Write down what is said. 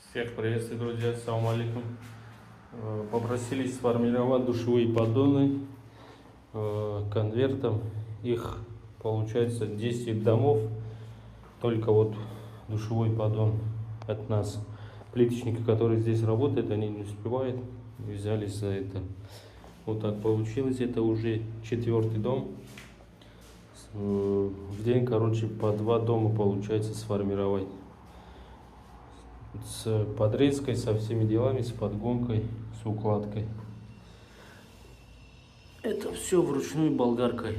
Всех приветствую, друзья, ассаламу алейкум. Попросили сформировать душевые поддоны конвертом. Их получается 10 домов. Только вот душевой поддон от нас. Плиточники, которые здесь работают, они не успевают. И взялись за это. Вот так получилось. Это уже 4-й дом. В день, короче, по 2 дома получается сформировать. С подрезкой, со всеми делами, с подгонкой, с укладкой. Это все вручную болгаркой.